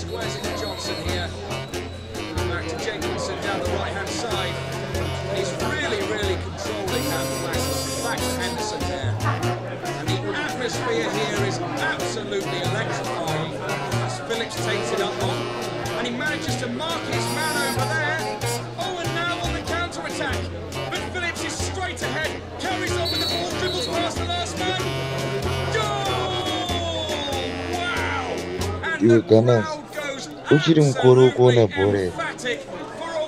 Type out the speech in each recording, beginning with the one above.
squares it to Johnson here. Back to Jenkinson down the right-hand side. He's really controlling that flank. Back to Henderson there. And the atmosphere here is absolutely electrifying as Phillips takes it up on. And he manages to mark his man over there. Oh, and now on the counter-attack. But Phillips is straight ahead, carries on with the ball, dribbles past the last man. Goal! Wow! And the crowd goes uchiri mukoro kuona bhora emphatic for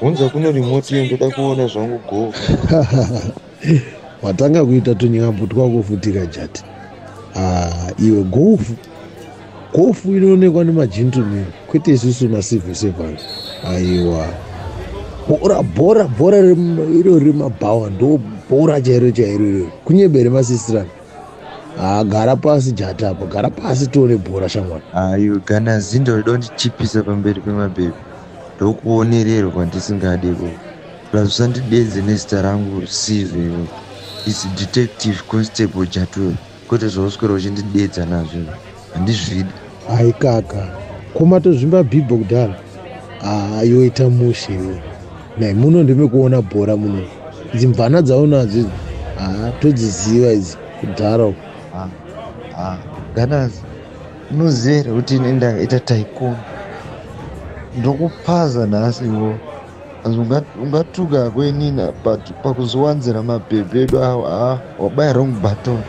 a unza kuno remote iyo ndoda kuona zvangu gofu watanga kuita tunyambo twakuvhutika jati. Iwe gofu inoonekwa nemagentlemen kwete isusu macivil servants. Aiwa, bhora iro remabhawa ndo bhora chairo kunyebere masisirani. Gara pasi jati apa, gara pasi tione bhora shamwari. Iwe Gunners ndoda kundichipisa pamberi pemabhebhi ndokuonererwa kwandisingadeko plus usandidedze nezita rangu Sive is detective constable Jatwe kwete zvauswera uchindidedza nazvo handizvidi. Ai kaka, komatozvimba bhibho kudhara. Yoita mushe iwe. Nai muno ndimekuona bhora muno. Idzi mvana dzaunadzo idzi. Todziziva idzi kudhara uko. Gunners unoziva here kuti ine ndakaita taikoni ndokupaza nhasi iwo ungatuka kwenina but pakuzowanzira mabhebhi edu awo wabaya wrong button.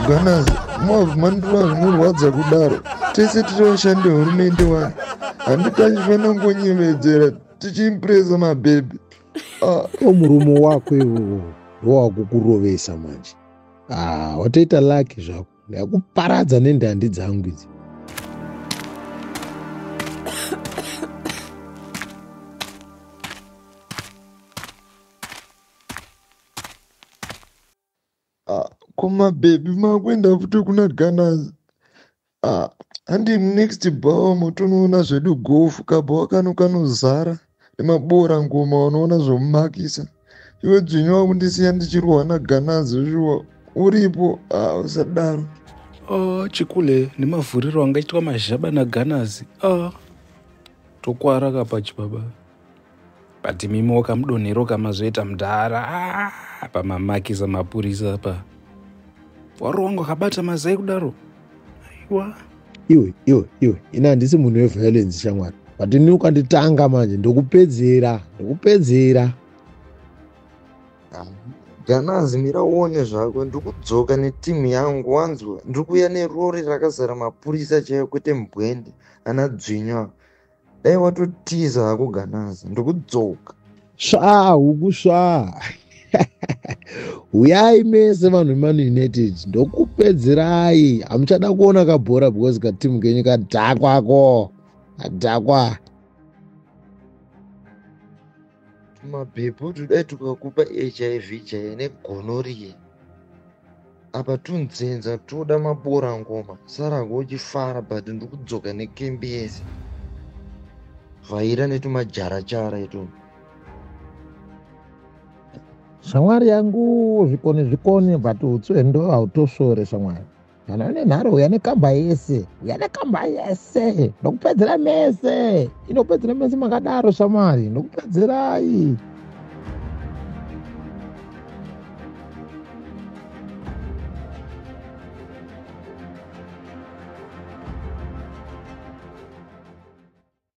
Gunners mandura zvinorwadza kudaro tese tiri vashandi vehurumende wani handitachifanira kungonyemedzera tichiimpresa mabhebhi. Murumo wako iwowo ndowakukurovesa manje. Watoita laki zvako ndakuparadza nendandi dzangu idzi. Kumabhebhi makwenda futi kuna Gunners. Handi next bawa motonoona zvedu gofu kabhawa kano kanozara nemabora ngoma unoona zvomumakisa. Iwe dzvinyiwa kundisiya ndichirwa naGunners zviwa uripo usadaro. Chikule nemavhuriro angaitwa mazhaba naGunners. Tokwara kapachi baba. But mimi wakamudonhero kamazoita mudhara pamamakisa mapurisa apa. Waro wangu akabata mazai kudaro. Aiwa. Iwe ina handisi munhu weviolence shamwari. But ini ukanditanga manje ndokupedzera. Gunners mira uone zvako ndikudzoka netimu yangu wanzwa ndikuya nerori rakazara mapurisa chaiyo kwete mbwende ana dzvinywa. Dai watotiza hako Gunners ndikudzoka. Huku uyai mese vanhu veMan United ndokupedzerai. Hamuchada kuona kabhora because katimu kenyu kadhakwako. Mabhebhu tudai tukakupa HIV chaiyo negonorrhea. Apa tunzenza toda mabora ngoma. Sarako uchifara but ndikudzoka nekembi yese. Vaira netumajara etu. Shamwari yangu zvikoni but utswe ndo hautosore shamwari. Kana une nharo uya nekamba yese. Ndokupedzera mese. Inopedzera mese makadaro shamwari. Ndokupedzerai.